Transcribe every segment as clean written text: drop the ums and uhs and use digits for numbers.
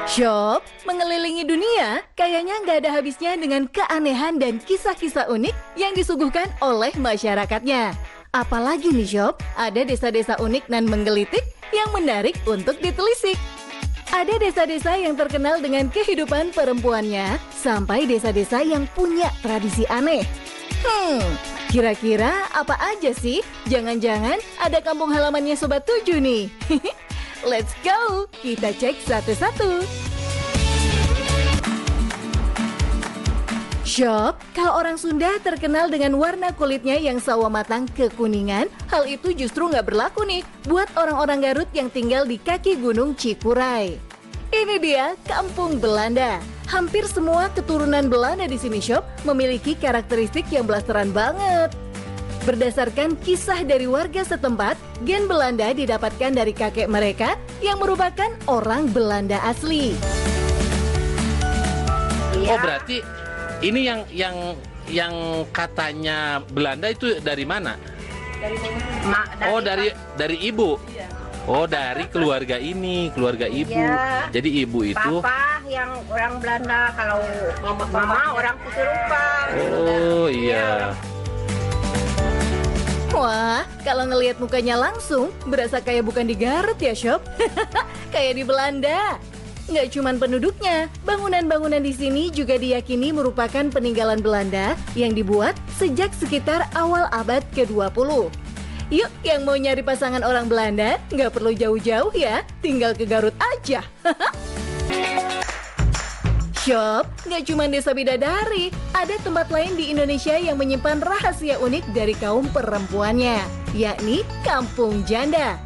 Shop mengelilingi dunia, kayaknya nggak ada habisnya dengan keanehan dan kisah-kisah unik yang disuguhkan oleh masyarakatnya. Apalagi nih Shop, ada desa-desa unik dan menggelitik yang menarik untuk ditelisik. Ada desa-desa yang terkenal dengan kehidupan perempuannya, sampai desa-desa yang punya tradisi aneh. Kira-kira apa aja sih? Jangan-jangan ada kampung halamannya Sobat Tujuh nih. Let's go, kita cek satu-satu. Shop, kalau orang Sunda terkenal dengan warna kulitnya yang sawo matang kekuningan, hal itu justru nggak berlaku nih buat orang-orang Garut yang tinggal di kaki Gunung Cikuray. Ini dia Kampung Belanda. Hampir semua keturunan Belanda di sini Shop memiliki karakteristik yang blasteran banget. Berdasarkan kisah dari warga setempat, gen Belanda didapatkan dari kakek mereka yang merupakan orang Belanda asli. Oh, berarti ini yang katanya Belanda itu dari mana? Dari Oh, dari ibu. Iya. Oh, dari keluarga ini, keluarga ibu. Iya. Jadi ibu itu. Papa yang orang Belanda, kalau mama orang Kuturupan. Oh, iya. Wah, kalau ngelihat mukanya langsung, berasa kayak bukan di Garut ya, Shop. Kayak di Belanda. Nggak cuman penduduknya, bangunan-bangunan di sini juga diyakini merupakan peninggalan Belanda yang dibuat sejak sekitar awal abad ke-20. Yuk, yang mau nyari pasangan orang Belanda, nggak perlu jauh-jauh ya, tinggal ke Garut aja. Shop, nggak cuma desa bidadari, ada tempat lain di Indonesia yang menyimpan rahasia unik dari kaum perempuannya, yakni Kampung Janda.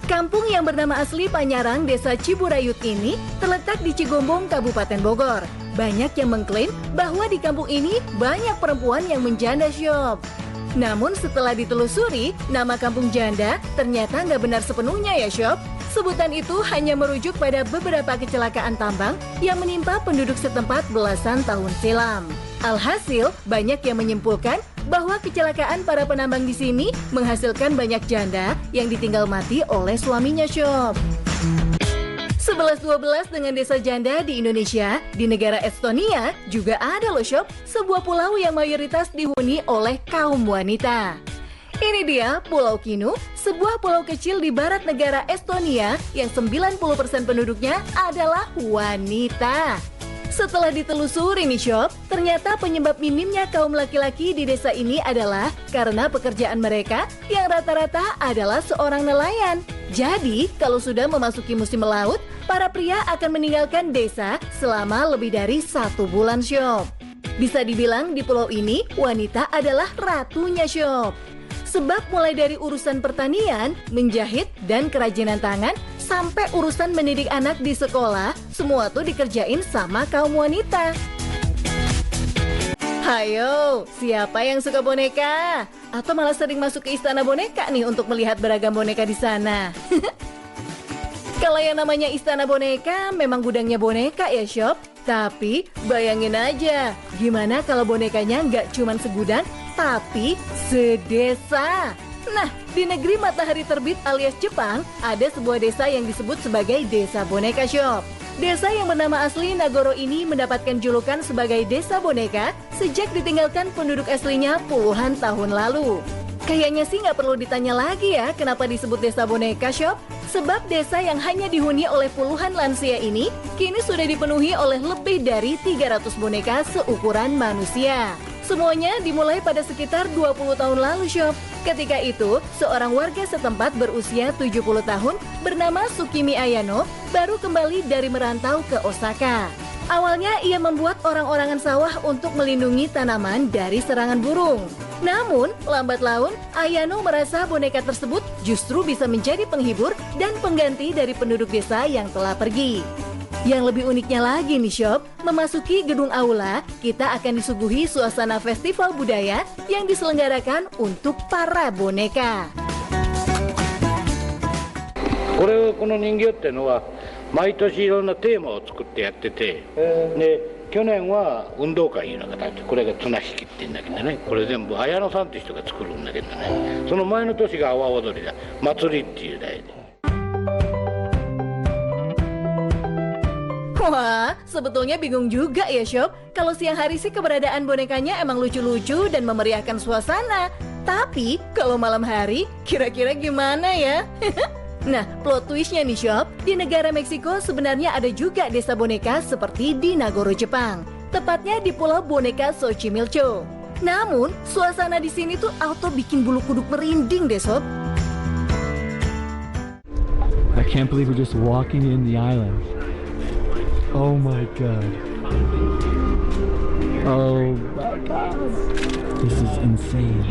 Kampung yang bernama asli Panyarang, Desa Ciburayut ini terletak di Cigombong, Kabupaten Bogor. Banyak yang mengklaim bahwa di kampung ini banyak perempuan yang menjanda Shop. Namun setelah ditelusuri, nama Kampung Janda ternyata nggak benar sepenuhnya ya Shop. Sebutan itu hanya merujuk pada beberapa kecelakaan tambang yang menimpa penduduk setempat belasan tahun silam. Alhasil, banyak yang menyimpulkan bahwa kecelakaan para penambang di sini menghasilkan banyak janda yang ditinggal mati oleh suaminya Shop. 11-12 dengan desa janda di Indonesia, di negara Estonia juga ada loh Shop, sebuah pulau yang mayoritas dihuni oleh kaum wanita. Ini dia Pulau Kinu, sebuah pulau kecil di barat negara Estonia yang 90% penduduknya adalah wanita. Setelah ditelusuri nih Shop, ternyata penyebab minimnya kaum laki-laki di desa ini adalah karena pekerjaan mereka yang rata-rata adalah seorang nelayan. Jadi, kalau sudah memasuki musim melaut, para pria akan meninggalkan desa selama lebih dari 1 bulan Shop. Bisa dibilang di pulau ini, wanita adalah ratunya Shop. Sebab mulai dari urusan pertanian, menjahit, dan kerajinan tangan, sampai urusan mendidik anak di sekolah, semua tuh dikerjain sama kaum wanita. Hayo, siapa yang suka boneka? Atau malah sering masuk ke istana boneka nih untuk melihat beragam boneka di sana? Kalau yang namanya istana boneka memang gudangnya boneka ya Shop. Tapi bayangin aja, gimana kalau bonekanya nggak cuma segudang, tapi sedesa. Nah, di negeri matahari terbit alias Jepang, ada sebuah desa yang disebut sebagai Desa Boneka Shop. Desa yang bernama asli Nagoro ini mendapatkan julukan sebagai Desa Boneka sejak ditinggalkan penduduk aslinya puluhan tahun lalu. Kayaknya sih nggak perlu ditanya lagi ya kenapa disebut Desa Boneka Shop. Sebab desa yang hanya dihuni oleh puluhan lansia ini kini sudah dipenuhi oleh lebih dari 300 boneka seukuran manusia. Semuanya dimulai pada sekitar 20 tahun lalu Shop. Ketika itu, seorang warga setempat berusia 70 tahun bernama Sukimi Ayano baru kembali dari merantau ke Osaka. Awalnya ia membuat orang-orangan sawah untuk melindungi tanaman dari serangan burung. Namun, lambat laun, Ayano merasa boneka tersebut justru bisa menjadi penghibur dan pengganti dari penduduk desa yang telah pergi. Yang lebih uniknya lagi nih Shop, memasuki gedung aula, kita akan disuguhi suasana festival budaya yang diselenggarakan untuk para boneka. この人形っていうのは毎年いろんなテーマを作ってやってて、で去年は運動会いうのがあって、これが綱引きって言うんだけどね、これ全部綾野さんって人が作るんだけどね、その前の年が阿波踊りだ、祭りっていう題で。Wah, sebetulnya bingung juga ya, Shop. Kalau siang hari sih keberadaan bonekanya emang lucu-lucu dan memeriahkan suasana. Tapi kalau malam hari, kira-kira gimana ya? Nah, plot twistnya nih, Shop. Di negara Meksiko sebenarnya ada juga desa boneka seperti di Nagoro, Jepang. Tepatnya di Pulau Boneka Xochimilco. Namun, suasana di sini tuh auto bikin bulu kuduk merinding deh, Sob. I can't believe we're just walking in the island. Oh my god. Oh my god. This is insane.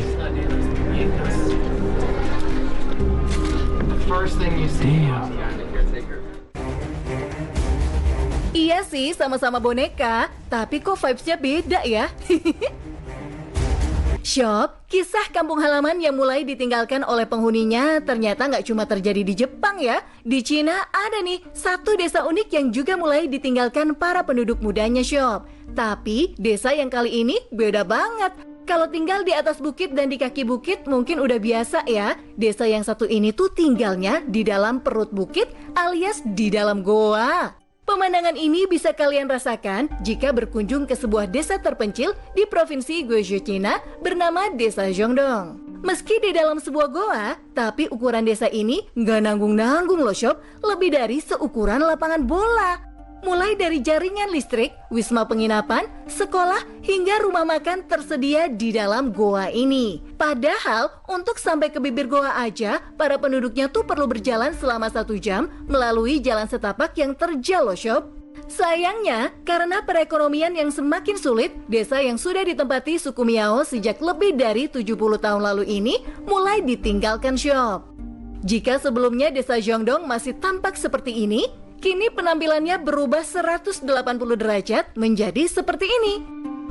The first thing you see Damn. is the island caretaker. Iya sih, sama-sama boneka, tapi kok vibes-nya beda ya? Shop, kisah kampung halaman yang mulai ditinggalkan oleh penghuninya ternyata nggak cuma terjadi di Jepang ya. Di Cina ada nih satu desa unik yang juga mulai ditinggalkan para penduduk mudanya, Shop. Tapi desa yang kali ini beda banget. Kalau tinggal di atas bukit dan di kaki bukit mungkin udah biasa ya. Desa yang satu ini tuh tinggalnya di dalam perut bukit alias di dalam goa. Pemandangan ini bisa kalian rasakan jika berkunjung ke sebuah desa terpencil di Provinsi Guizhou, Cina bernama Desa Zhongdong. Meski di dalam sebuah goa, tapi ukuran desa ini nggak nanggung-nanggung loh, Shop, lebih dari seukuran lapangan bola. Mulai dari jaringan listrik, wisma penginapan, sekolah, hingga rumah makan tersedia di dalam goa ini. Padahal, untuk sampai ke bibir goa aja, para penduduknya tuh perlu berjalan selama 1 jam melalui jalan setapak yang terjal loh, Shop. Sayangnya, karena perekonomian yang semakin sulit, desa yang sudah ditempati suku Miao sejak lebih dari 70 tahun lalu ini mulai ditinggalkan, Shop. Jika sebelumnya desa Zhongdong masih tampak seperti ini, kini penampilannya berubah 180 derajat menjadi seperti ini.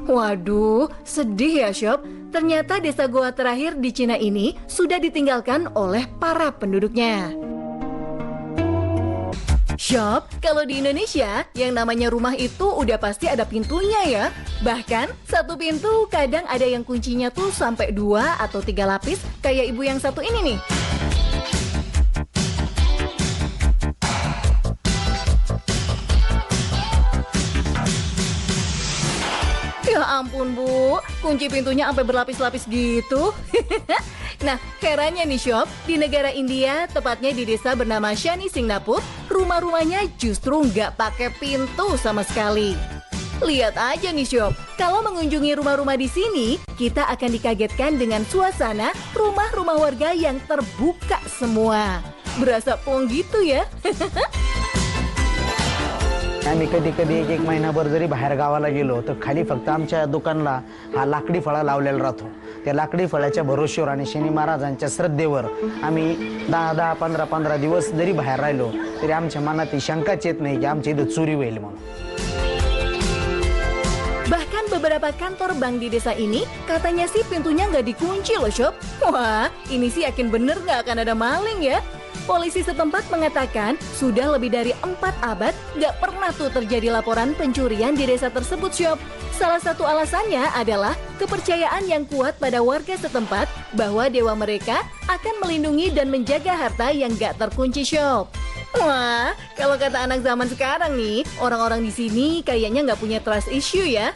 Waduh, sedih ya, Shop. Ternyata desa goa terakhir di Cina ini sudah ditinggalkan oleh para penduduknya. Shop, kalau di Indonesia, yang namanya rumah itu udah pasti ada pintunya ya. Bahkan, satu pintu kadang ada yang kuncinya tuh sampai 2 atau 3 lapis, kayak ibu yang satu ini nih. Ya ampun Bu, kunci pintunya sampai berlapis-lapis gitu. Nah, herannya nih Shop, di negara India, tepatnya di desa bernama Shani Singapura, rumah-rumahnya justru nggak pakai pintu sama sekali. Lihat aja nih Shop, kalau mengunjungi rumah-rumah di sini, kita akan dikagetkan dengan suasana rumah-rumah warga yang terbuka semua. Berasa pong gitu ya. आम्ही कधी कधी 1-1 महिनाभर जरी बाहेर गावाला गेलो तर खाली फक्त आमच्या दुकानला हा लाकडी फळा लावलेला राहतो. त्या लाकडी फळाच्या भरोश्यावर आणि शनी महाराजांच्या श्रद्धेवर आम्ही 10-10, 15-15 दिवस जरी बाहेर राहिलो तरी आमच्या मनात ही शंकाच येत नाही की आमच्या इथं चोरी होईल म्हणून. Bahkan beberapa kantor bank di desa ini katanya sih pintunya nggak dikunci loh, Shop. Wah, ini sih yakin bener nggak akan ada maling ya. Polisi setempat mengatakan sudah lebih dari 4 abad nggak pernah tuh terjadi laporan pencurian di desa tersebut, Shop. Salah satu alasannya adalah kepercayaan yang kuat pada warga setempat bahwa dewa mereka akan melindungi dan menjaga harta yang nggak terkunci, Shop. Wah, kalau kata anak zaman sekarang nih, orang-orang di sini kayaknya nggak punya trust issue ya.